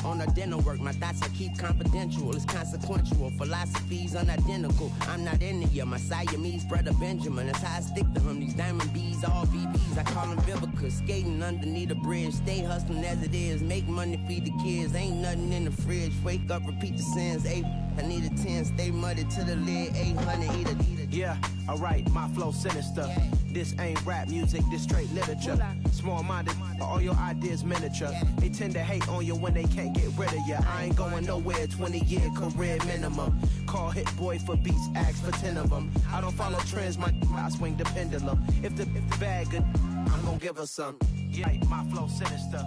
On our dental work, my thoughts I keep confidential. It's consequential, philosophies unidentical. I'm not in it, yeah, my Siamese brother Benjamin. That's how I stick to him. These diamond bees, all BBs, I call them Vivica. Skating underneath a bridge, stay hustling as it is. Make money, feed the kids, ain't nothing in the fridge. Wake up, repeat the sins. I need a 10, stay muddy to the lid. 800, eat a. Yeah, alright, my flow sinister. Yeah. This ain't rap music, this straight literature. Small-minded, all your ideas miniature. They tend to hate on you when they can't get rid of you. I ain't going nowhere, 20-year career minimum. Call Hit Boy for beats, ask for 10 of them. I don't follow trends, I swing the pendulum. If the bag good, I'm gonna give her some. Yeah, my flow sinister.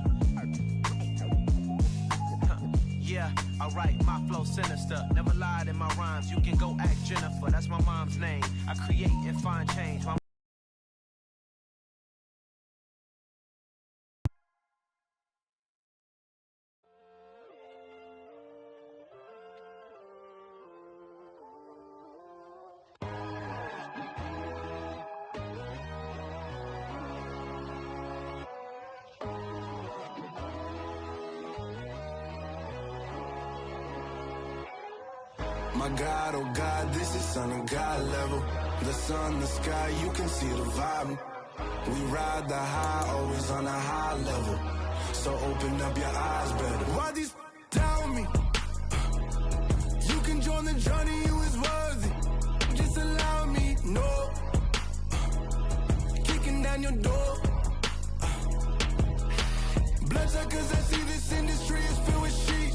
Yeah, alright, my flow sinister. Never lied in my rhymes, you can go ask Jennifer. That's my mom's name. I create and find change. My God, oh God, this is son of God level. The sun, the sky, you can see the vibe. We ride the high, always on a high level. So open up your eyes better. Why these down me? You can join the journey, you is worthy. Just allow me, no. Kicking down your door. Bloodsuckers, I see this industry is filled with sheep.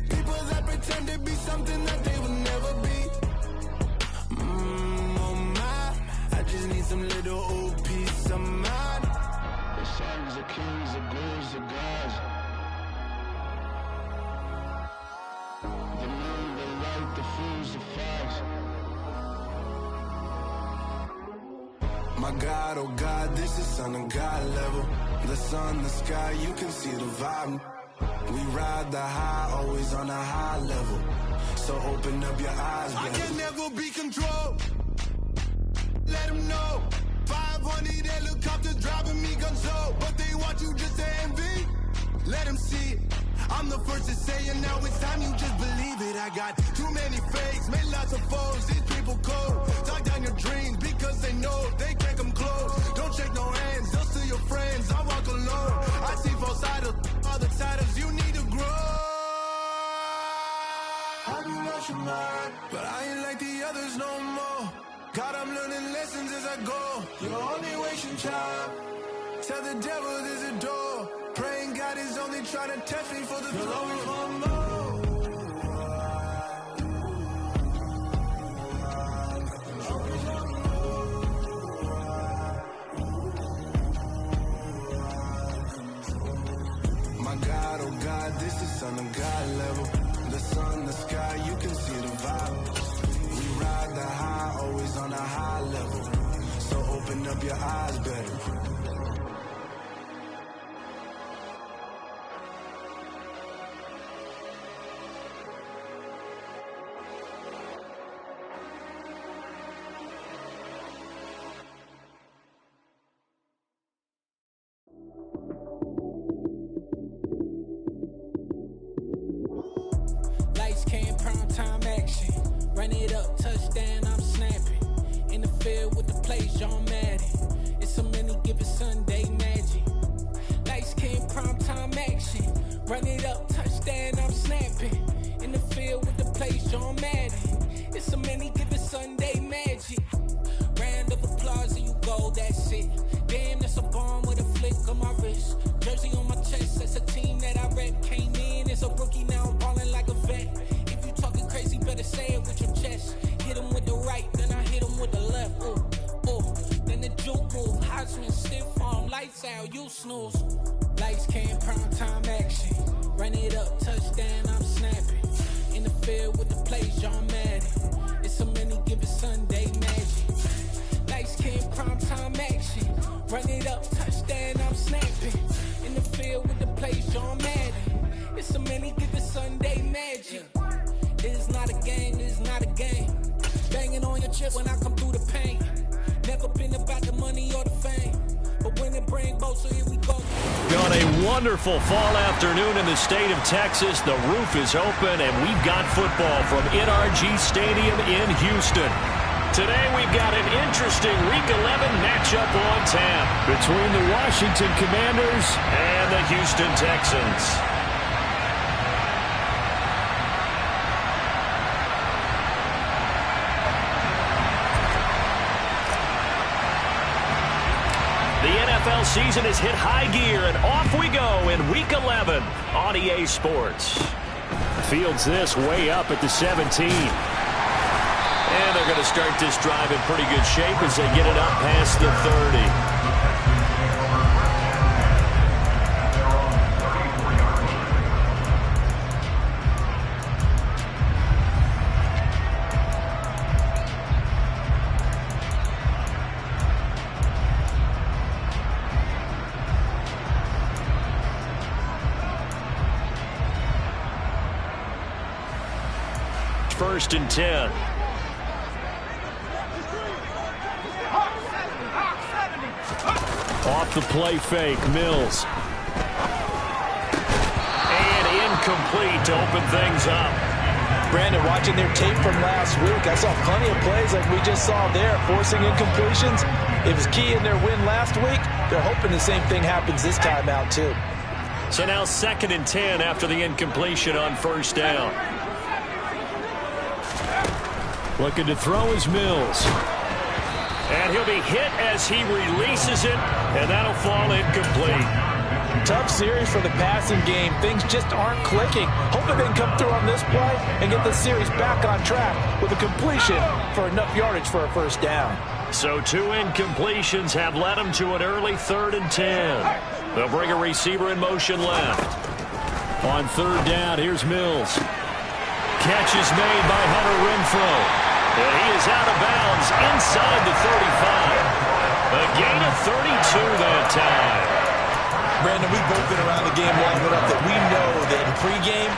People that pretend to be something that they will never be. Oh my, I just need some little old peace of mind. The sons are kings, the ghouls are gods. The moon, the light, the fools, the facts. My God, oh God, this is son of God level. The sun, the sky, you can see the vibe. We ride the high, always on a high level. So open up your eyes, baby. I can never be controlled. Let them know. 500 helicopters driving me gonzo. But they want you just to envy. Let them see it. I'm the first to say it, now it's time you just believe it. I got too many fakes, made lots of foes. These people cold. Talk down your dreams because they know they can't come close. Don't shake no hands, they'll still your friends. I walk alone. I see false idols, other titles, you need to grow. Have you lost your mind? But I ain't like the others no more. God, I'm learning lessons as I go. You're only wasting time. Tell the devil there's a door. Praying God is only trying to test me for the glory. You'll always want more. My God, oh God, this is son of God level. The sun, the sky, you can see the vibe. We ride the high, always on a high level. So open up your eyes better. Lights came, prime time action. Run it up, touchdown, I'm snapping. In the field with the plays, John Madden. It's a many given Sunday magic. Lights came, prime time action. Run it up, touchdown, I'm snapping. In the field with the plays, John Madden. It's a many given Sunday magic. Round of applause and you go, that's it. Damn, that's a bomb with a flick on my wrist. Jersey on my chest, that's a team that I rep. Came in as a rookie, now I'm ballin' like a vet. If you talking crazy, better say it with your chest. Hit him with the right, then I hit him with the left. Ooh, ooh. Then the juke move, Heisman stiff arm, lights out, you snooze. Lights came, prime time action. Run it up, touchdown, I'm snapping. In the field with the plays, John Madden. It's a many given Sunday magic. Lights came, prime time action. Run it up, touchdown, I'm snapping. In the field with the plays, John Madden. It's a many given Sunday magic. It is not a game, it is not a game. Banging on your chip when I come through the pain. Never been about the money or the fame. But when it bring both, so here we go. On a wonderful fall afternoon in the state of Texas, the roof is open, and we've got football from NRG Stadium in Houston. Today we've got an interesting Week 11 matchup on tap between the Washington Commanders and the Houston Texans. NFL season has hit high gear, and off we go in Week 11 on EA Sports. Fields this way up at the 17. And they're going to start this drive in pretty good shape as they get it up past the 30. First and 10. Off the play fake, Mills. And incomplete to open things up. Brandon, watching their tape from last week, I saw plenty of plays like we just saw there, forcing incompletions. It was key in their win last week. They're hoping the same thing happens this time out, too. So now 2nd and 10 after the incompletion on first down. Looking to throw is Mills. And he'll be hit as he releases it, and that'll fall incomplete. Tough series for the passing game. Things just aren't clicking. Hoping they can come through on this play and get the series back on track with a completion for enough yardage for a first down. So 2 incompletions have led them to an early 3rd and 10. They'll bring a receiver in motion left. On 3rd down, here's Mills. Catch is made by Hunter Renfrow. And he is out of bounds inside the 35. A gain of 32 that time. Brandon, we've both been around the game long enough that we know that in pregame,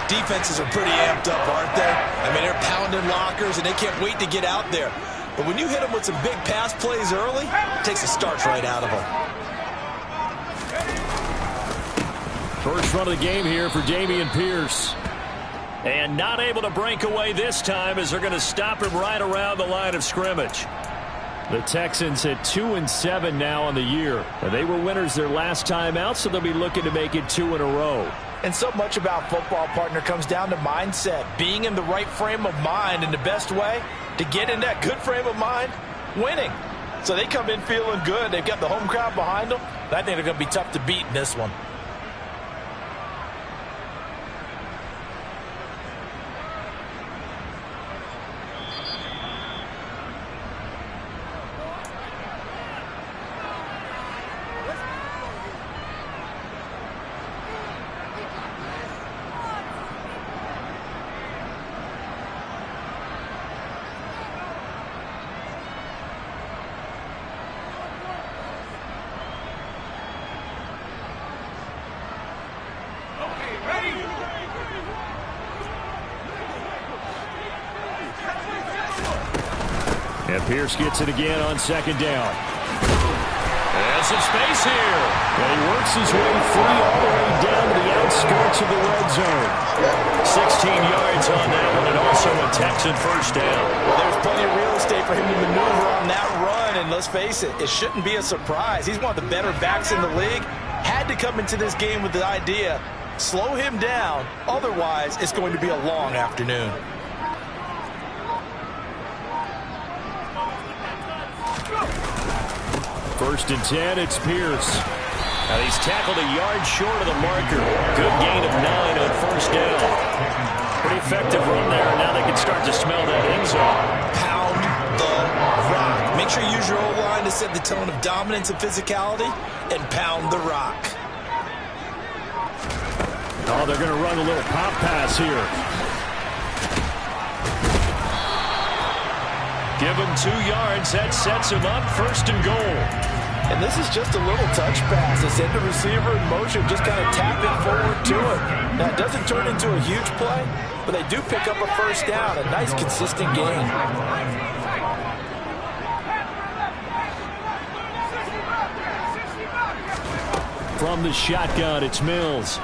defenses are pretty amped up, aren't they? I mean, they're pounding lockers, and they can't wait to get out there. But when you hit them with some big pass plays early, it takes the starch right out of them. First run of the game here for Dameon Pierce. And not able to break away this time as they're going to stop him right around the line of scrimmage. The Texans at 2-7 now on the year. And they were winners their last time out, so they'll be looking to make it 2 in a row. And so much about football, partner, comes down to mindset. Being in the right frame of mind, and the best way to get in that good frame of mind, winning. So they come in feeling good. They've got the home crowd behind them. I think they're going to be tough to beat in this one. And Pierce gets it again on 2nd down. And some space here. And he works his way free all the way down to the outskirts of the red zone. 16 yards on that one, and also a Texan first down. Well, there's plenty of real estate for him to maneuver on that run, and let's face it, it shouldn't be a surprise. He's one of the better backs in the league. Had to come into this game with the idea, slow him down, otherwise it's going to be a long afternoon. First and 10, it's Pierce. And he's tackled a yard short of the marker. Good gain of 9 on first down. Pretty effective run there, and now they can start to smell that end zone. Pound the rock. Make sure you use your O-line to set the tone of dominance and physicality, and pound the rock. Oh, they're going to run a little pop pass here. Give him 2 yards. That sets him up 1st and goal. And this is just a little touch pass. They send the receiver in motion, just kind of tap it forward to it. Now, it doesn't turn into a huge play, but they do pick up a first down. A nice, consistent gain. From the shotgun, it's Mills.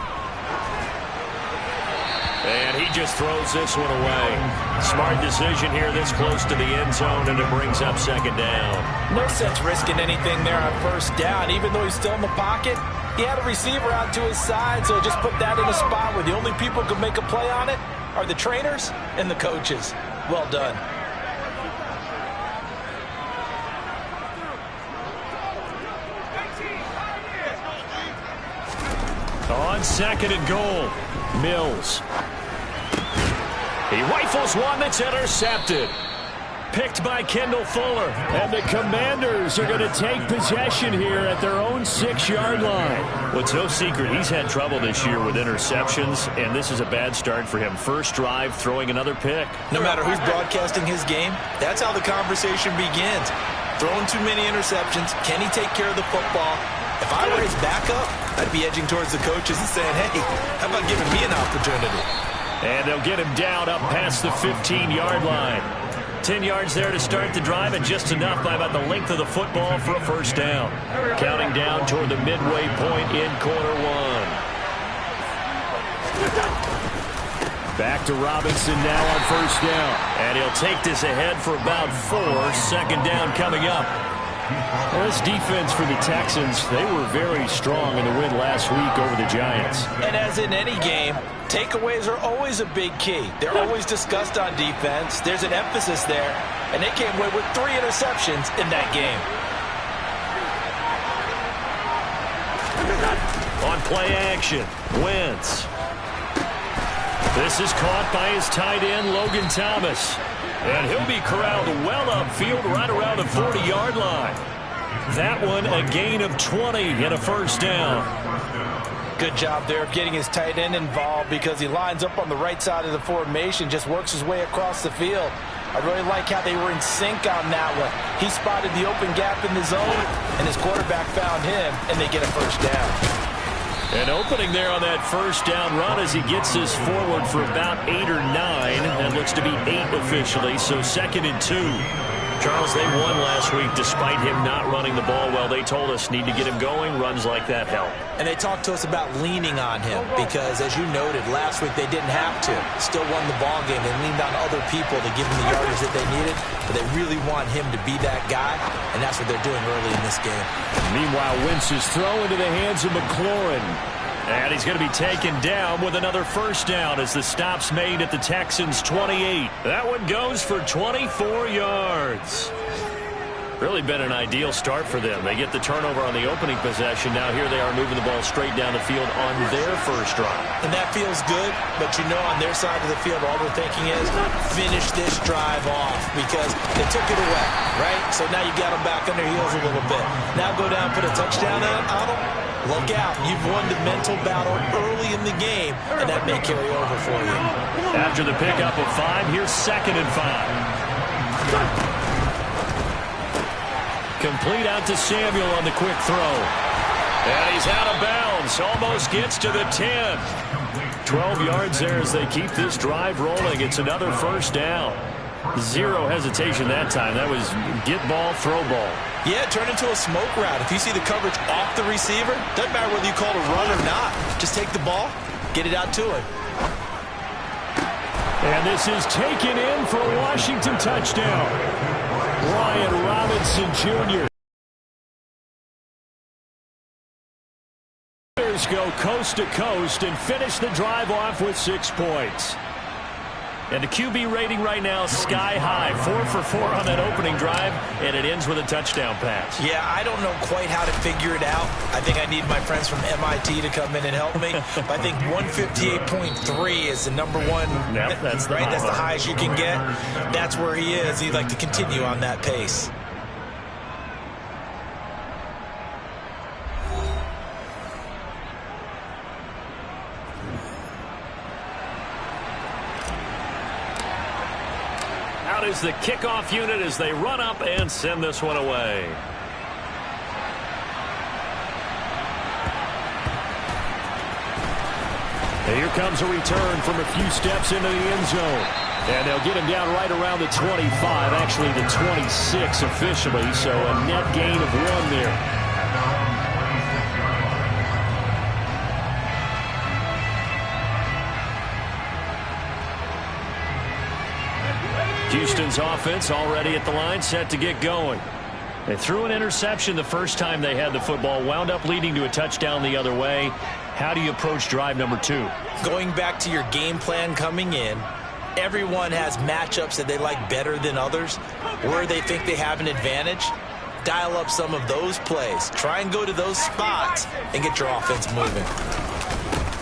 And he just throws this one away. Smart decision here this close to the end zone, and it brings up second down. No sense risking anything there on first down. Even though he's still in the pocket, he had a receiver out to his side, so just put that in a spot where the only people who can make a play on it are the trainers and the coaches. Well done. On second and goal, Mills. He rifles one that's intercepted. Picked by Kendall Fuller. And the Commanders are going to take possession here at their own 6-yard line. Well, it's no secret he's had trouble this year with interceptions, and this is a bad start for him. First drive, throwing another pick. No matter who's broadcasting his game, that's how the conversation begins. Throwing too many interceptions. Can he take care of the football? If I were his backup, I'd be edging towards the coaches and saying, hey, how about giving me an opportunity? And they'll get him down up past the 15-yard line. 10 yards there to start the drive, and just enough by about the length of the football for a first down. Counting down toward the midway point in quarter one. Back to Robinson now on first down. And he'll take this ahead for about 4. Second down coming up. Well, this defense for the Texans, they were very strong in the win last week over the Giants. And as in any game, takeaways are always a big key. They're always discussed on defense. There's an emphasis there, and they came away with 3 interceptions in that game. On play action, Wentz. This is caught by his tight end, Logan Thomas. And he'll be corralled well upfield right around the 40-yard line. That one a gain of 20 and a first down. Good job there of getting his tight end involved because he lines up on the right side of the formation, just works his way across the field. I really like how they were in sync on that one. He spotted the open gap in the zone, and his quarterback found him, and they get a first down. An opening there on that first down run as he gets this forward for about 8 or 9. That looks to be 8 officially, so second and 2. Charles, they won last week despite him not running the ball well. They told us need to get him going. Runs like that help. And they talked to us about leaning on him because, as you noted, last week they didn't have to. Still won the ball game. They leaned on other people to give them the yardage that they needed, but they really want him to be that guy, and that's what they're doing early in this game. Meanwhile, Wentz is thrown into the hands of McLaurin. And he's going to be taken down with another first down as the stop's made at the Texans' 28. That one goes for 24 yards. Really been an ideal start for them. They get the turnover on the opening possession. Now here they are moving the ball straight down the field on their first drive. And that feels good, but you know on their side of the field all they're thinking is finish this drive off because they took it away, right? So now you got them back on their heels a little bit. Now go down and put a touchdown on them. Look out. You've won the mental battle early in the game, and that may carry over for you. After the pickup of 5, here's second and 5. Complete out to Samuel on the quick throw. And he's out of bounds. Almost gets to the 10. 12 yards there as they keep this drive rolling. It's another first down. Zero hesitation that time. That was get ball, throw ball. Yeah, turn into a smoke route. If you see the coverage off the receiver, doesn't matter whether you call it a run or not. Just take the ball, get it out to him. And this is taken in for a Washington touchdown. Ryan Robinson Jr. Go coast to coast and finish the drive off with 6 points. And the QB rating right now sky high. 4 for 4 on that opening drive, and it ends with a touchdown pass. Yeah, I don't know quite how to figure it out. I think I need my friends from MIT to come in and help me. But I think 158.3 is the number one. Yep, that's the right. That's the one. highest you can get. That's where he is. He'd like to continue on that pace. Is the kickoff unit as they run up and send this one away. And here comes a return from a few steps into the end zone. And they'll get him down right around the 25, actually the 26 officially, so a net gain of 1 there. Houston's offense already at the line, set to get going. They threw an interception the first time they had the football, wound up leading to a touchdown the other way. How do you approach drive number 2? Going back to your game plan coming in, everyone has matchups that they like better than others, where they think they have an advantage. Dial up some of those plays. Try and go to those spots and get your offense moving.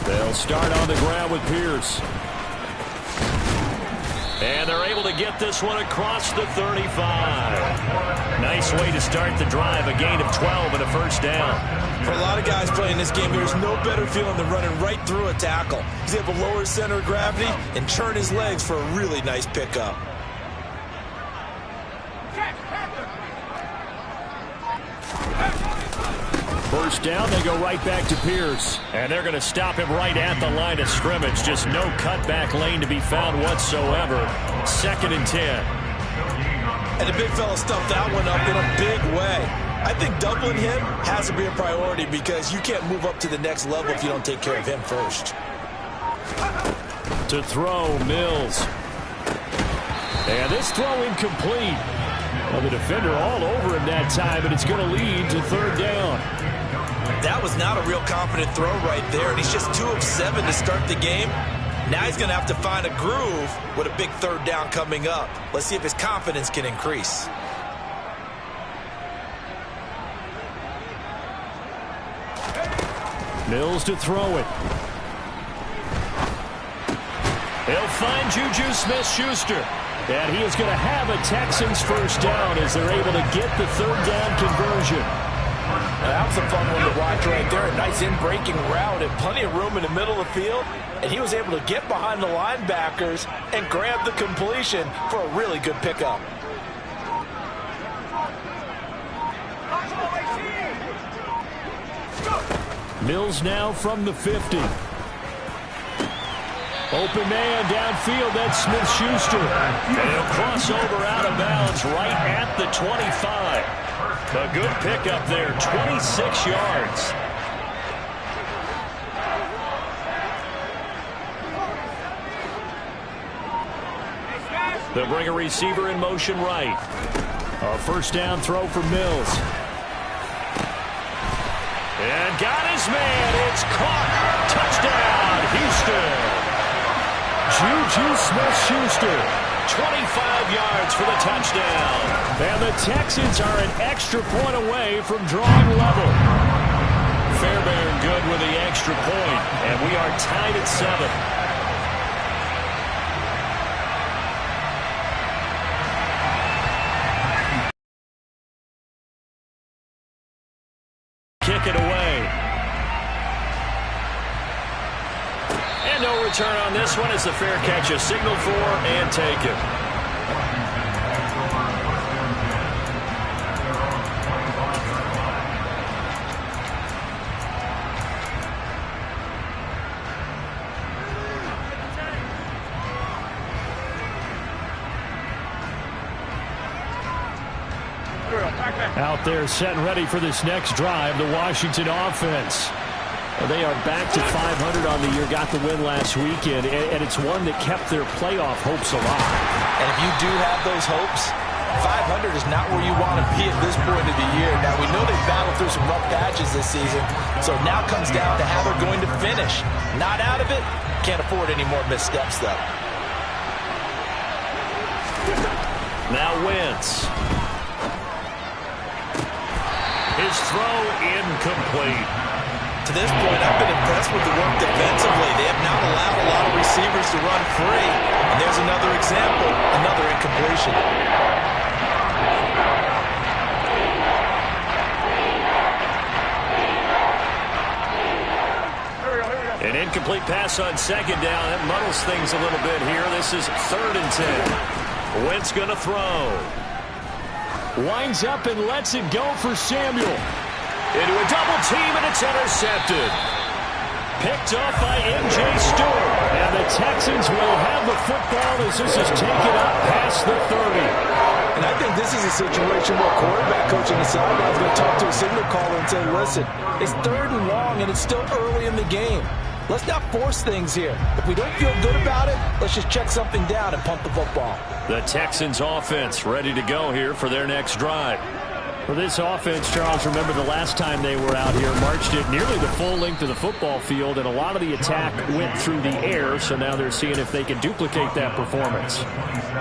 They'll start on the ground with Pierce. And they're able to get this one across the 35. Nice way to start the drive, a gain of 12 and a first down. For a lot of guys playing this game, there's no better feeling than running right through a tackle. He's able to lower his center of gravity and turn his legs for a really nice pickup. First down, they go right back to Pierce. And they're going to stop him right at the line of scrimmage. Just no cutback lane to be found whatsoever. 2nd and 10. And the big fella stuffed that one up in a big way. I think doubling him has to be a priority because you can't move up to the next level if you don't take care of him first. To throw, Mills. And this throw incomplete. Well, the defender all over him that time, but it's going to lead to 3rd down. That was not a real confident throw right there, and he's just 2 of 7 to start the game. Now he's going to have to find a groove with a big 3rd down coming up. Let's see if his confidence can increase. Mills to throw it. He'll find Juju Smith-Schuster. And he is going to have a Texans first down as they're able to get the 3rd down conversion. That was a fun one to watch right there. A nice in-breaking route and plenty of room in the middle of the field. And he was able to get behind the linebackers and grab the completion for a really good pickup. Mills now from the 50. Open man downfield, that's Smith-Schuster. And he'll cross over out of bounds right at the 25. A good pickup there, 26 yards. They'll bring a receiver in motion right. A first down throw for Mills. And got his man. It's caught. Touchdown, Houston. Juju Smith-Schuster, 25 yards for the touchdown. And the Texans are an extra point away from drawing level. Fairbairn good with the extra point, and we are tied at 7. Kick it away. And no return on this one as the fair catch is signaled for and taken. Out there set and ready for this next drive, the Washington offense. They are back to 500 on the year, got the win last weekend, and it's one that kept their playoff hopes alive. And if you do have those hopes, 500 is not where you want to be at this point of the year. Now, we know they've battled through some rough patches this season, so now comes down to how they're going to finish. Not out of it, can't afford any more missteps, though. Now Wentz. His throw incomplete. To this point, I've been impressed with the work defensively. They have not allowed a lot of receivers to run free. And there's another example, another incompletion. An incomplete pass on 2nd down. That muddles things a little bit here. This is 3rd and 10. Wentz going to throw. Winds up and lets it go for Samuel. Into a double team, and it's intercepted. Picked off by M.J. Stewart. And the Texans will have the football as this is taken up past the 30. And I think this is a situation where quarterback coach on the sideline is going to talk to a signal caller and say, listen, it's 3rd and long, and it's still early in the game. let's not force things here. If we don't feel good about it, let's just check something down and punt the football. The Texans offense ready to go here for their next drive. For this offense, Charles, remember the last time they were out here, marched it nearly the full length of the football field, and a lot of the attack went through the air, so now they're seeing if they can duplicate that performance.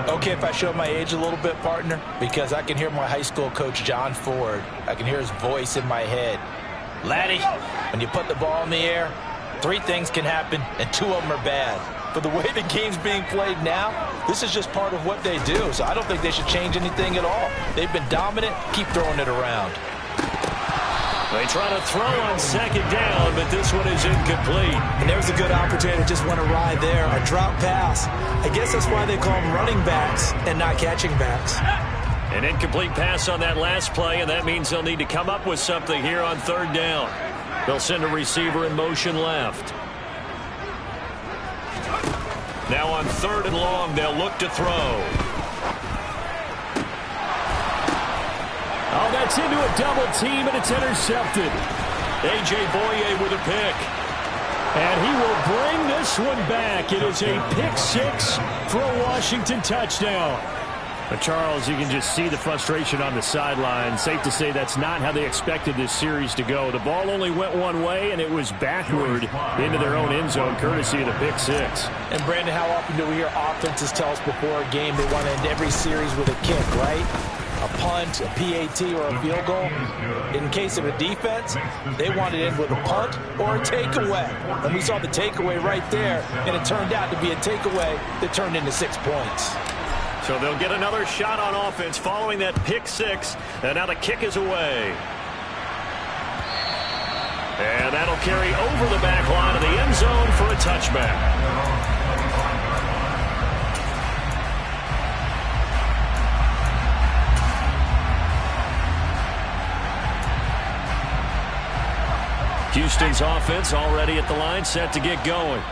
Okay, if I show my age a little bit, partner, because I can hear my high school coach, John Ford. I can hear his voice in my head. Laddie, when you put the ball in the air, 3 things can happen, and 2 of them are bad. But the way the game's being played now, this is just part of what they do. So I don't think they should change anything at all. They've been dominant. Keep throwing it around. They try to throw on second down, but this one is incomplete. And there's a good opportunity to just want to ride there. A drop pass. I guess that's why they call them running backs and not catching backs. An incomplete pass on that last play, and that means they'll need to come up with something here on third down. They'll send a receiver in motion left. Now on third and long, they'll look to throw. Oh, that's into a double team, and it's intercepted. A.J. Boye with a pick. And he will bring this one back. It is a pick 6 for a Washington touchdown. But Charles, you can just see the frustration on the sideline. Safe to say that's not how they expected this series to go. The ball only went one way, and it was backward into their own end zone, courtesy of the pick 6. And, Brandon, how often do we hear offenses tell us before a game they want to end every series with a kick, right? A punt, a PAT, or a field goal. In case of a defense, they want to end with a punt or a takeaway. And we saw the takeaway right there, and it turned out to be a takeaway that turned into 6 points. So they'll get another shot on offense following that pick 6. And now the kick is away. And that'll carry over the back line of the end zone for a touchback. Houston's offense already at the line, set to get going.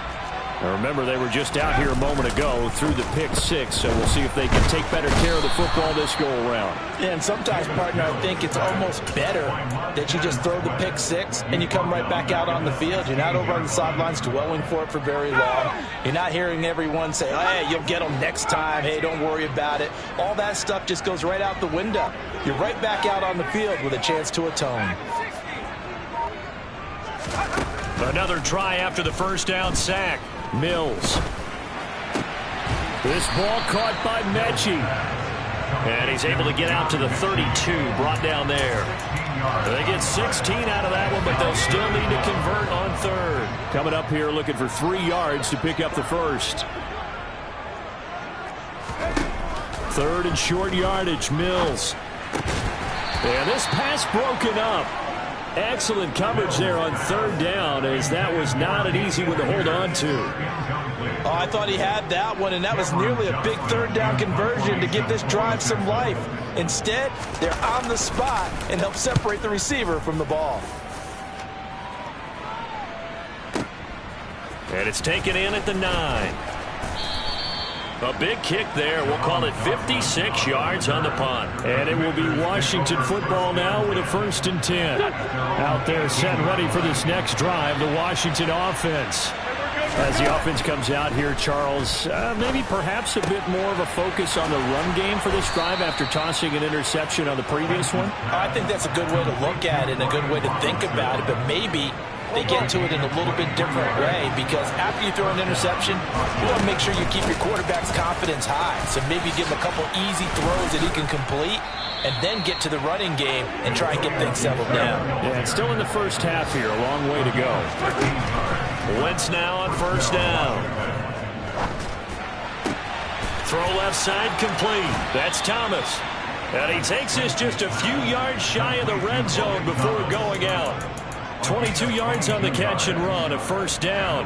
Now remember, they were just out here a moment ago through the pick 6, so we'll see if they can take better care of the football this go-around. Yeah, and sometimes, partner, I think it's almost better that you just throw the pick 6 and you come right back out on the field. You're not over on the sidelines dwelling for it for very long. You're not hearing everyone say, hey, you'll get them next time. Hey, don't worry about it. All that stuff just goes right out the window. You're right back out on the field with a chance to atone. Another try after the first down sack. Mills. This ball caught by Mechie. And he's able to get out to the 32, brought down there. They get 16 out of that one, but they'll still need to convert on third. Coming up here looking for 3 yards to pick up the first. Third and short yardage, Mills. And this pass broken up. Excellent coverage there on third down, as that was not an easy one to hold on to. Oh, I thought he had that one, and that was nearly a big third down conversion to give this drive some life. Instead, they're on the spot and help separate the receiver from the ball. And it's taken in at the 9. A big kick there. We'll call it 56 yards on the punt. And it will be Washington football now with a 1st and 10. Out there set ready for this next drive, the Washington offense. As the offense comes out here, Charles, maybe perhaps a bit more of a focus on the run game for this drive after tossing an interception on the previous one? I think that's a good way to look at it and a good way to think about it, but maybe they get to it in a little bit different way, because after you throw an interception, you want to make sure you keep your quarterback's confidence high. So maybe give him a couple easy throws that he can complete and then get to the running game and try and get things settled down. Yeah, it's still in the first half here. A long way to go. Wentz now on first down. Throw left side complete. That's Thomas. And he takes this just a few yards shy of the red zone before going out. 22 yards on the catch and run, a 1st down.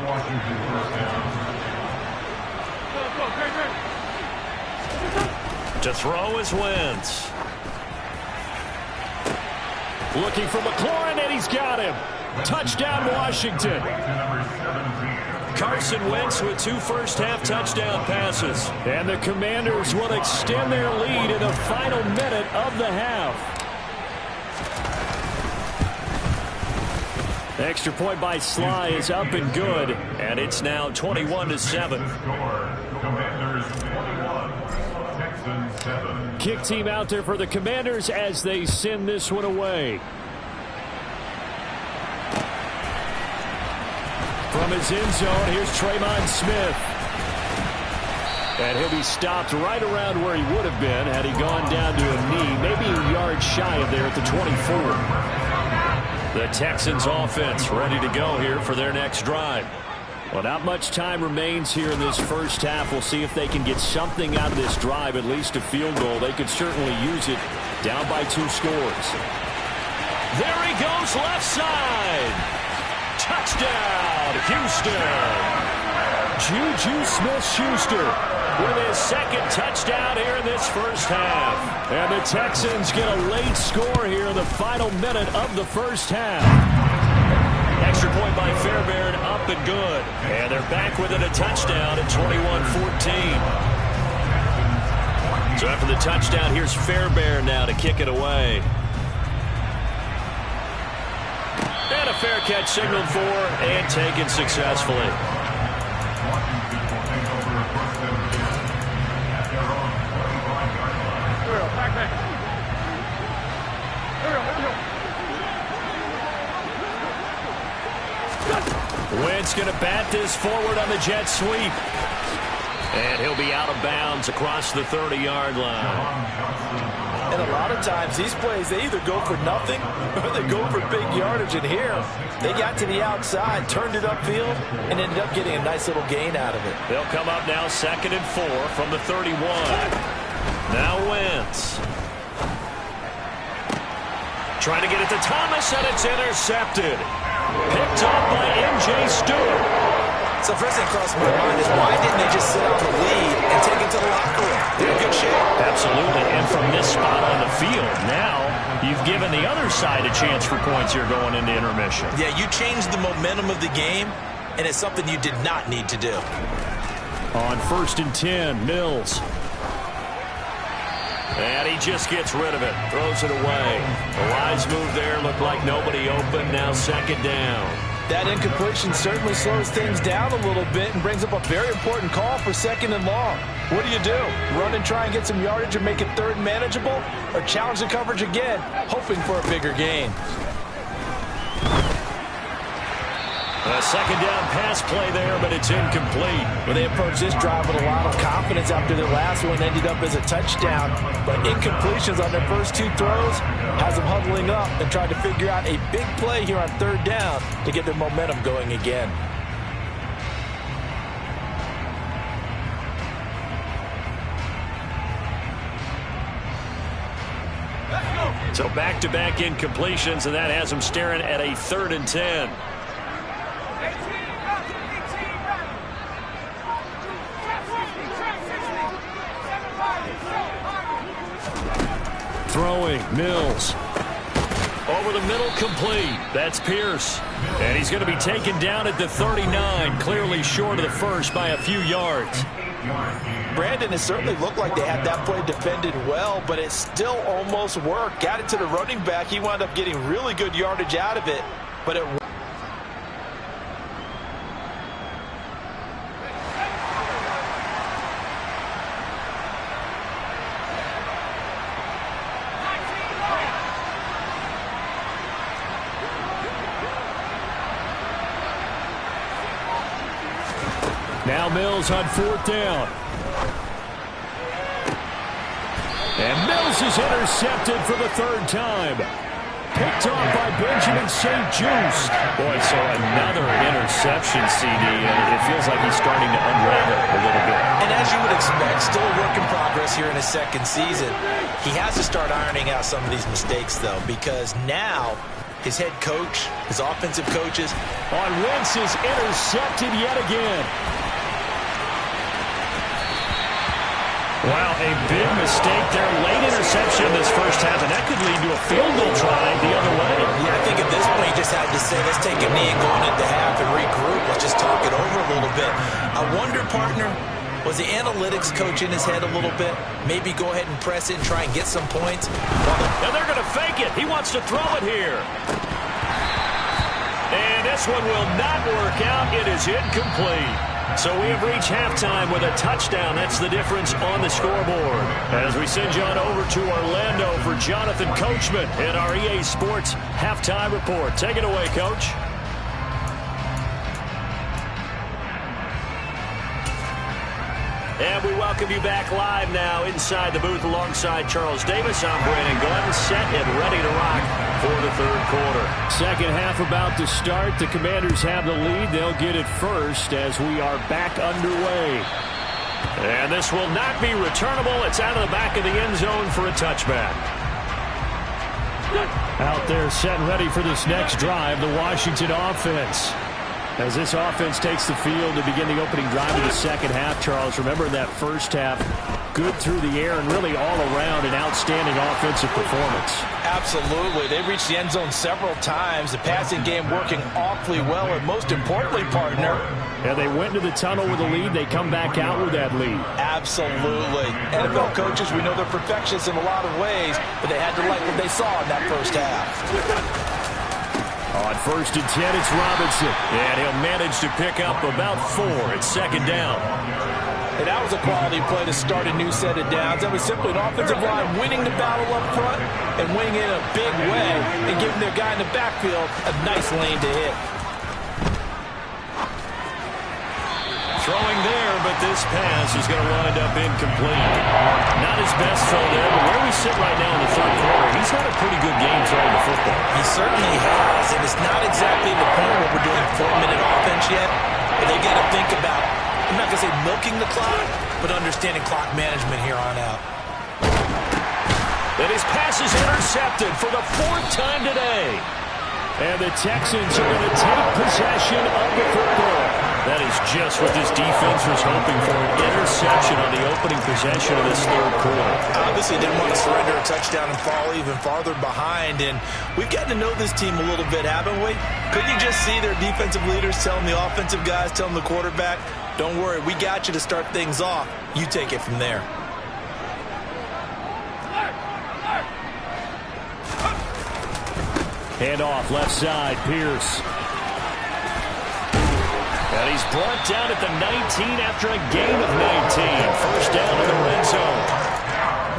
To throw is Wentz. Looking for McLaurin, and he's got him. Touchdown, Washington. Carson Wentz with 2 first-half touchdown passes. And the Commanders will extend their lead in the final minute of the half. Extra point by Sly is up and good, and it's now 21-7. Commanders 21, Texans 7. Kick team out there for the Commanders as they send this one away. From his end zone, here's Tremon Smith. And he'll be stopped right around where he would have been had he gone down to a knee, maybe a yard shy of there at the 24. The Texans offense ready to go here for their next drive. Well, not much time remains here in this first half. We'll see if they can get something out of this drive, at least a field goal. They could certainly use it down by 2 scores. There he goes, left side. Touchdown, Houston. Juju Smith-Schuster with his second touchdown here in this first half. And the Texans get a late score here in the final minute of the first half. Extra point by Fairbairn, up and good. And they're back within a touchdown at 21-14. So after the touchdown, here's Fairbairn now to kick it away. And a fair catch signaled for and taken successfully. Wentz going to bat this forward on the jet sweep. And he'll be out of bounds across the 30-yard line. And a lot of times these plays, they either go for nothing or they go for big yardage. And here, they got to the outside, turned it upfield, and ended up getting a nice little gain out of it. They'll come up now 2nd and 4 from the 31. Now Wentz. Trying to get it to Thomas, and it's intercepted. Picked up by M.J. Stewart. So first thing crossed my mind is why didn't they just sit on the lead and take it to the locker room? They're in good shape. Absolutely, and from this spot on the field, now you've given the other side a chance for points here going into intermission. Yeah, you changed the momentum of the game, and it's something you did not need to do. On 1st and 10, Mills. And he just gets rid of it, throws it away. A wise move there, looked like nobody open, now 2nd down. That incompletion certainly slows things down a little bit and brings up a very important call for 2nd and long. What do? Run and try and get some yardage and make it 3rd and manageable? Or challenge the coverage again, hoping for a bigger gain? A 2nd down pass play there, but it's incomplete. Well, they approached this drive with a lot of confidence after their last one ended up as a touchdown. But incompletions on their first 2 throws has them huddling up and trying to figure out a big play here on 3rd down to get their momentum going again. So back-to-back incompletions, and that has them staring at a 3rd and 10. Throwing, Mills. Over the middle, complete. That's Pierce. And he's going to be taken down at the 39, clearly short of the first by a few yards. Brandon, it certainly looked like they had that play defended well, but it still almost worked. Got it to the running back. He wound up getting really good yardage out of it, but it Now Mills on 4th down. And Mills is intercepted for the 3rd time. Picked off by Benjamin St. Just. Boy, so another interception, CD. And it feels like he's starting to unravel a little bit. And as you would expect, still a work in progress here in his 2nd season. He has to start ironing out some of these mistakes, though, because now his head coach, his offensive coaches. On Wentz is intercepted yet again. Wow, a big mistake there. Late interception in this first half, and that could lead to a field goal try the other way. Yeah, I think at this point he just had to say, let's take a knee and go into half and regroup. Let's just talk it over a little bit. I wonder, partner, was the analytics coach in his head a little bit? Maybe go ahead and press it and try and get some points? And they're going to fake it. He wants to throw it here. And this one will not work out. It is incomplete. So we have reached halftime with a touchdown. That's the difference on the scoreboard. As we send you on over to Orlando for Jonathan Coachman in our EA Sports Halftime Report. Take it away, Coach. And we welcome you back live now inside the booth alongside Charles Davis. I'm Brandon Glenn, set and ready to rock for the third quarter. Second half about to start. The Commanders have the lead. They'll get it first as we are back underway. And this will not be returnable. It's out of the back of the end zone for a touchback. Out there set and ready for this next drive, the Washington offense. As this offense takes the field to begin the opening drive of the second half, Charles, remember that first half, good through the air and really all around an outstanding offensive performance. Absolutely. They reached the end zone several times. The passing game working awfully well, and most importantly, partner. Yeah, they went into the tunnel with a lead. They come back out with that lead. Absolutely. NFL coaches, we know they're perfectionists in a lot of ways, but they had to like what they saw in that first half. On 1st and 10, it's Robinson. And he'll manage to pick up about 4. It's second down. And that was a quality play to start a new set of downs. That was simply an offensive line winning the battle up front and winning it in a big way and giving their guy in the backfield a nice lane to hit. Throwing there, but this pass is going to wind up incomplete. Not his best throw there, but where we sit right now in the third quarter, he's had a pretty good game throwing the football. He certainly has, and it's not exactly the point where we're doing 4-minute offense yet, but they got to think about, I'm not going to say milking the clock, but understanding clock management here on out. And his pass is intercepted for the 4th time today. And the Texans are going to take possession of the football. That is just what this defense was hoping for, an interception on the opening possession of this third quarter. Obviously didn't want to surrender a touchdown and fall even farther behind, and we've gotten to know this team a little bit, haven't we? Couldn't you just see their defensive leaders telling the offensive guys, telling the quarterback, don't worry, we got you to start things off. You take it from there. Handoff left side, Pierce. And he's brought down at the 19 after a gain of 19. First down in the red zone.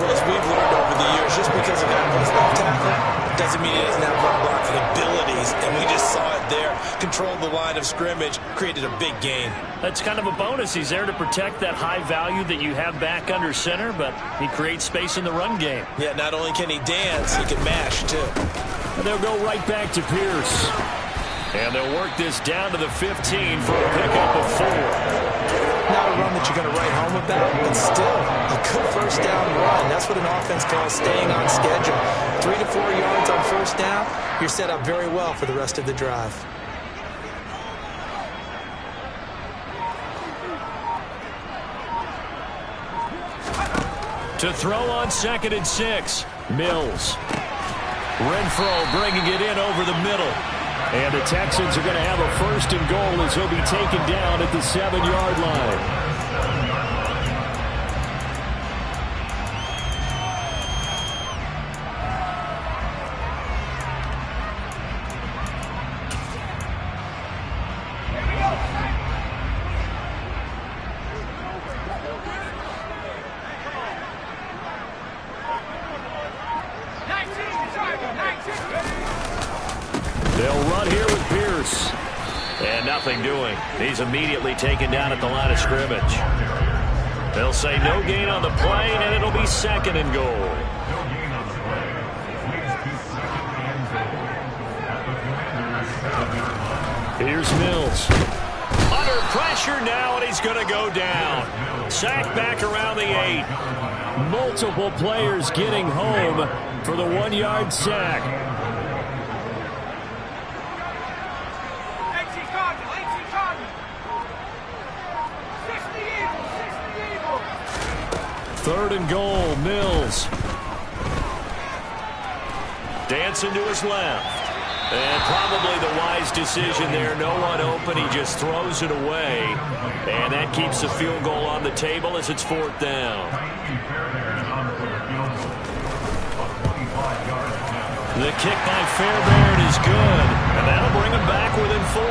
Well, as we've learned over the years, just because a guy plays left tackle doesn't mean he doesn't have run blocking abilities. And we just saw it there. Controlled the line of scrimmage, created a big gain. That's kind of a bonus. He's there to protect that high value that you have back under center, but he creates space in the run game. Yeah, not only can he dance, he can mash, too. And they'll go right back to Pierce. And they'll work this down to the 15 for a pickup of 4. Not a run that you're going to write home about, but still a good first down run. That's what an offense calls staying on schedule. 3 to 4 yards on first down, you're set up very well for the rest of the drive. To throw on 2nd and 6, Mills. Renfro bringing it in over the middle. And the Texans are going to have a 1st and goal as he'll be taken down at the 7-yard line. They'll run here with Pierce. And nothing doing. He's immediately taken down at the line of scrimmage. They'll say no gain on the play, and it'll be 2nd and goal. Here's Mills. Under pressure now, and he's going to go down. Sacked back around the 8. Multiple players getting home for the 1-yard sack. Third and goal, Mills. Dancing to his left. And probably the wise decision there. No one open. He just throws it away. And that keeps the field goal on the table as it's 4th down. The kick by Fairbairn is good, and that'll bring him back within 4.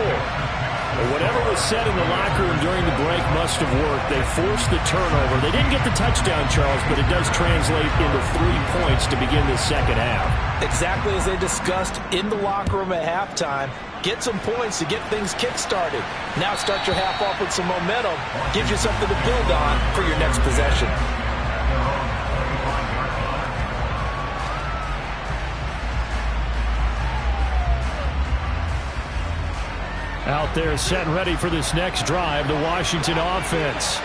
Whatever was said in the locker room during the break must have worked. They forced the turnover. They didn't get the touchdown, Charles, but it does translate into 3 points to begin the second half. Exactly as they discussed in the locker room at halftime. Get some points to get things kick-started. Now start your half off with some momentum. Gives you something to build on for your next possession. Out there set and ready for this next drive, the Washington offense.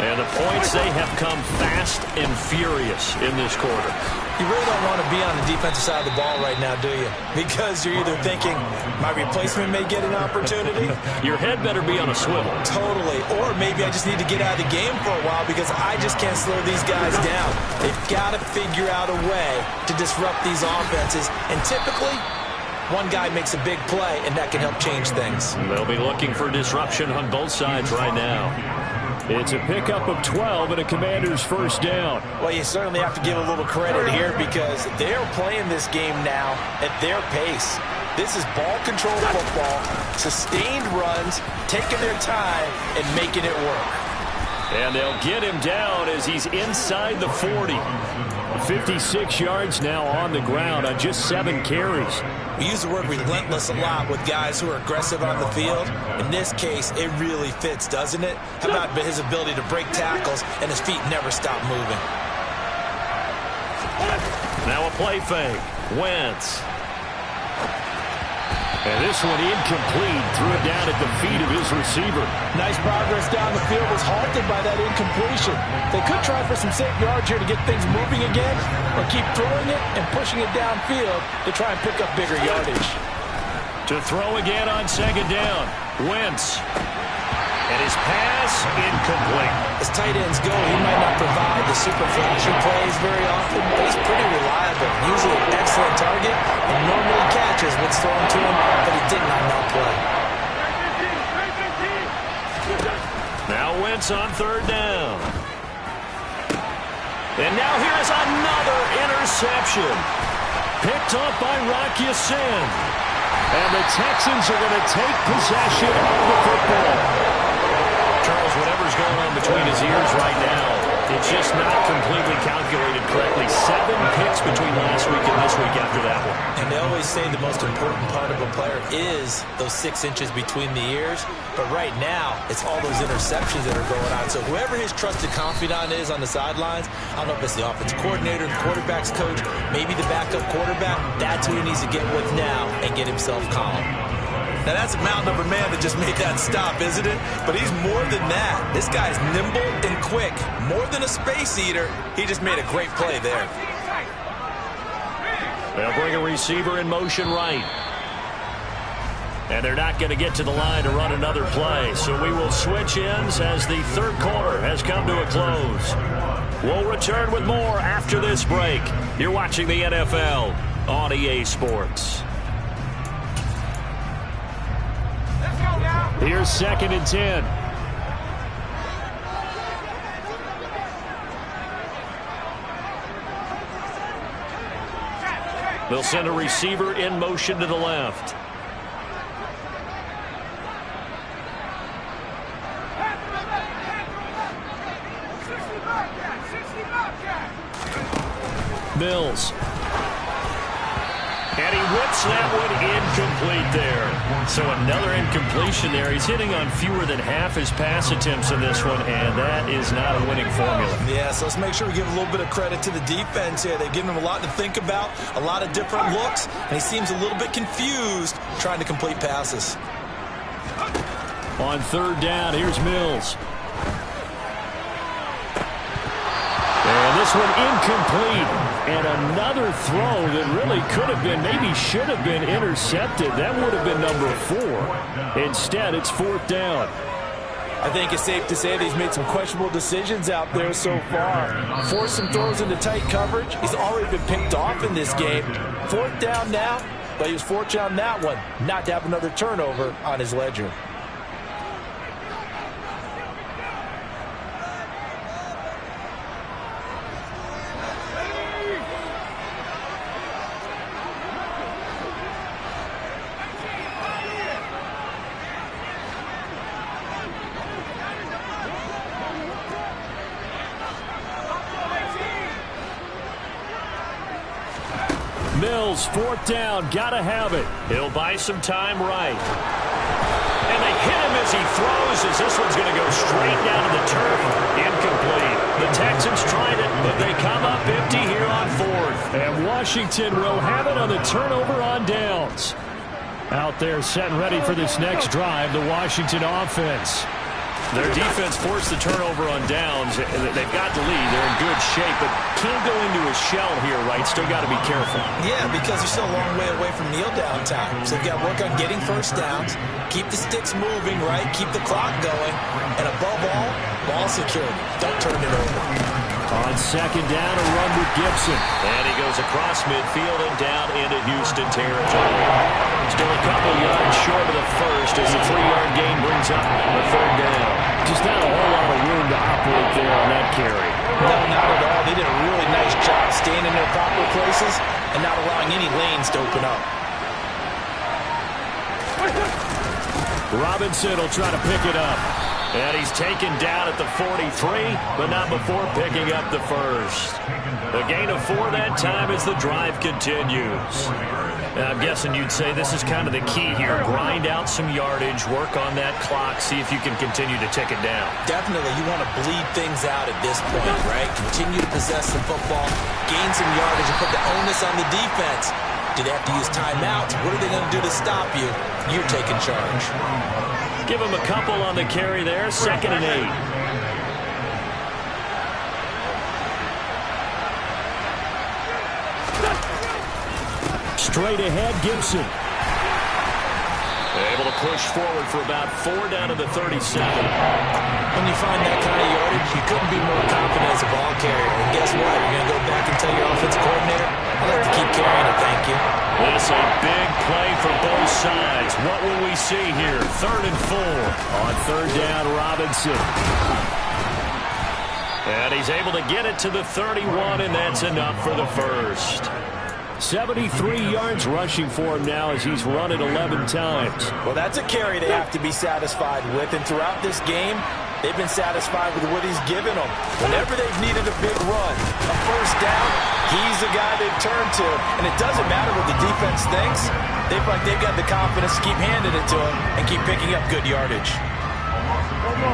And the points, they have come fast and furious in this quarter. You really don't want to be on the defensive side of the ball right now, do you? Because you're either thinking, my replacement may get an opportunity. Your head better be on a swivel. Totally. Or maybe I just need to get out of the game for a while because I just can't slow these guys down. They've got to figure out a way to disrupt these offenses. And typically, one guy makes a big play, and that can help change things. They'll be looking for disruption on both sides right now. It's a pickup of 12 and a Commander's first down. Well, you certainly have to give a little credit here because they're playing this game now at their pace. This is ball control football, sustained runs, taking their time, and making it work. And they'll get him down as he's inside the 40. 56 yards now on the ground on just 7 carries. We use the word relentless a lot with guys who are aggressive on the field. In this case, it really fits, doesn't it? How about his ability to break tackles and his feet never stop moving? Now a play fake. Wentz. And this one incomplete. Threw it down at the feet of his receiver. Nice progress down the field was halted by that incompletion. They could try for some safe yards here to get things moving again, or keep throwing it and pushing it downfield to try and pick up bigger yardage. To throw again on second down. Wentz. And his pass incomplete. As tight ends go, he might not provide the super flashy plays very often, but he's pretty reliable. Usually an excellent target and normally catches what's thrown to him, but he didn't on that play. Now Wentz on third down. And now here's another interception. Picked up by Rocky Sin. And the Texans are going to take possession of the football. Charles, whatever's going on between his ears right now, it's just not completely calculated correctly. 7 picks between last week and this week after that one. And they always say the most important part of a player is those 6 inches between the ears. But right now, it's all those interceptions that are going on. So whoever his trusted confidant is on the sidelines, I don't know if it's the offensive coordinator, the quarterback's coach, maybe the backup quarterback, that's who he needs to get with now and get himself calm. Now, that's a mountain of a man that just made that stop, isn't it? But he's more than that. This guy's nimble and quick. More than a space eater, he just made a great play there. They'll bring a receiver in motion right. And they're not going to get to the line to run another play. So we will switch ends as the third quarter has come to a close. We'll return with more after this break. You're watching the NFL on EA Sports. Here's 2nd and 10. They'll send a receiver in motion to the left. Mills. And he whips that one incomplete there. So another incompletion there. He's hitting on fewer than half his pass attempts in this one, and that is not a winning formula. Yeah, so let's make sure we give a little bit of credit to the defense here. They've given him a lot to think about, a lot of different looks, and he seems a little bit confused trying to complete passes. On third down, here's Mills. And this one incomplete. And another throw that really could have been, maybe should have been intercepted. That would have been number 4. Instead, it's 4th down. I think it's safe to say that he's made some questionable decisions out there so far. Forced some throws into tight coverage. He's already been picked off in this game. 4th down now, but he was fortunate on that one not to have another turnover on his ledger. Mills, 4th down, gotta have it. He'll buy some time right. And they hit him as he throws, as this one's going to go straight down to the turf. Incomplete. The Texans tried it, but they come up empty here on 4th. And Washington will have it on the turnover on downs. Out there set and ready for this next drive, the Washington offense. Their defense forced the turnover on downs. They've got the lead. They're in good shape, but can't go into a shell here, right? Still got to be careful. Yeah, because you're still a long way away from kneel down time. So you've got to work on getting first downs, keep the sticks moving, right? Keep the clock going. And above all, ball security. Don't turn it over. On 2nd down, a run with Gibson. And he goes across midfield and down into Houston territory. Still a couple yards short of the first as the 3-yard gain brings up the 3rd down. Just not a whole lot of room to operate there on that carry. No, not at all. They did a really nice job staying in their proper places and not allowing any lanes to open up. Robinson will try to pick it up. And he's taken down at the 43, but not before picking up the first. A gain of 4 that time as the drive continues. Now, I'm guessing you'd say this is kind of the key here. Grind out some yardage, work on that clock, see if you can continue to tick it down. Definitely, you want to bleed things out at this point, right? Continue to possess the football, gain some yardage, and put the onus on the defense. Do they have to use timeouts? What are they going to do to stop you? You're taking charge. Give him a couple on the carry there, 2nd and 8. Straight ahead, Gibson. Able to push forward for about 4 down to the 37. When you find that kind of yardage, you couldn't be more confident as a ball carrier. And guess what? You're going to go back and tell your offensive coordinator, I'd like to keep carrying it, thank you. This a big play for both sides. What will we see here? 3rd and 4. On 3rd down, Robinson. And he's able to get it to the 31, and that's enough for the first. 73 yards rushing for him now as he's run it 11 times. Well, that's a carry they have to be satisfied with. And throughout this game, they've been satisfied with what he's given them. Whenever they've needed a big run, a first down, he's the guy they've turned to. And it doesn't matter what the defense thinks. They've got the confidence to keep handing it to him and keep picking up good yardage.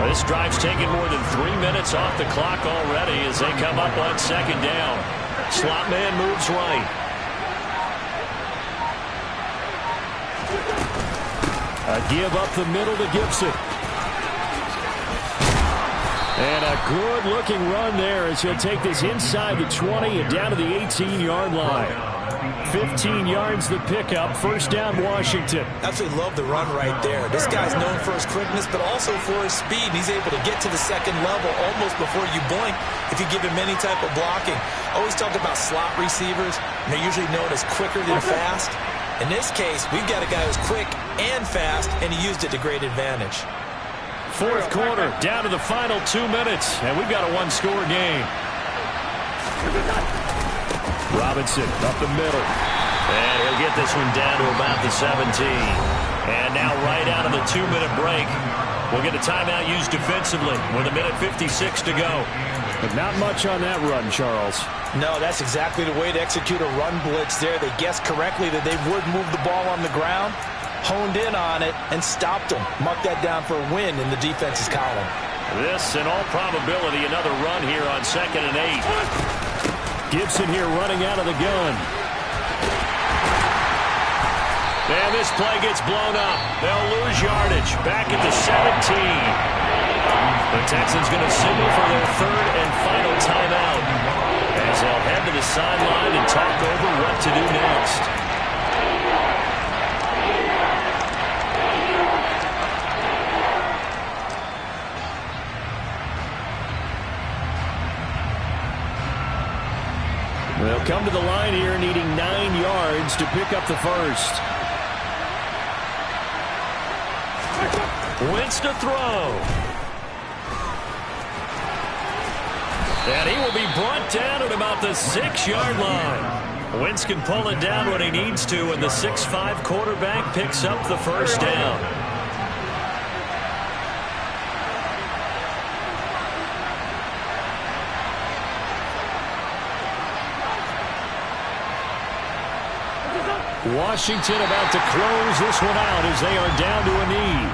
This drive's taken more than 3 minutes off the clock already as they come up on 2nd down. Slot man moves right. A give up the middle to Gibson. And a good-looking run there as he'll take this inside the 20 and down to the 18-yard line. 15 yards the pickup. 1st down, Washington. Absolutely love the run right there. This guy's known for his quickness, but also for his speed. He's able to get to the 2nd level almost before you blink if you give him any type of blocking. Always talk about slot receivers, and they're usually known as quicker than fast. In this case, we've got a guy who's quick and fast, and he used it to great advantage. 4th quarter, down to the final 2 minutes, and we've got a 1-score game. Robinson up the middle. And he'll get this one down to about the 17. And now right out of the 2-minute break, we'll get a timeout used defensively with 1:56 to go. But not much on that run, Charles. No, that's exactly the way to execute a run blitz there. They guessed correctly that they would move the ball on the ground, honed in on it, and stopped them. Mark that down for a win in the defense's column. This, in all probability, another run here on 2nd and 8. Gibson here running out of the gun. And this play gets blown up. They'll lose yardage. Back at the 17. The Texans going to signal for their 3rd and final timeout as they'll head to the sideline and talk over what to do next. They'll come to the line here needing 9 yards to pick up the first. Wentz to throw. And he will be brought down at about the 6-yard line. Wentz can pull it down when he needs to, and the 6'5" quarterback picks up the first down. Washington about to close this one out as they are down to a knee.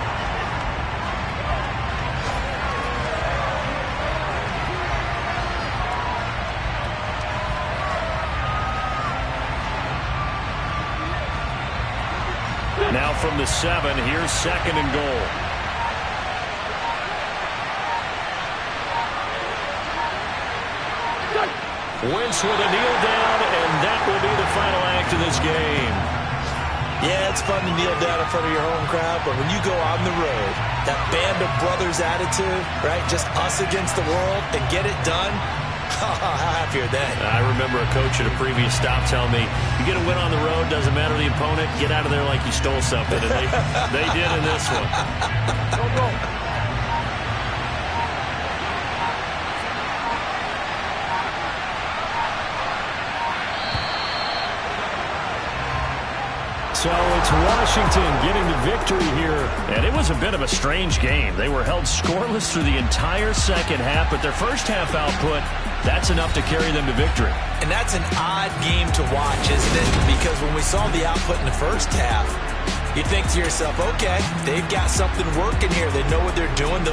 Now from the 7, here's 2nd and goal. Wentz with a kneel down, and that will be the final act of this game. Yeah, it's fun to kneel down in front of your home crowd, but when you go on the road, that band of brothers attitude, right, just us against the world, and get it done, how happy are they? I remember a coach at a previous stop telling me, you get a win on the road, doesn't matter the opponent, get out of there like you stole something, and they did in this one. Go. So it's Washington getting the victory here. And it was a bit of a strange game. They were held scoreless through the entire second half, but their first half output, that's enough to carry them to victory. And that's an odd game to watch, isn't it? Because when we saw the output in the first half, you think to yourself, okay, they've got something working here. They know what they're doing.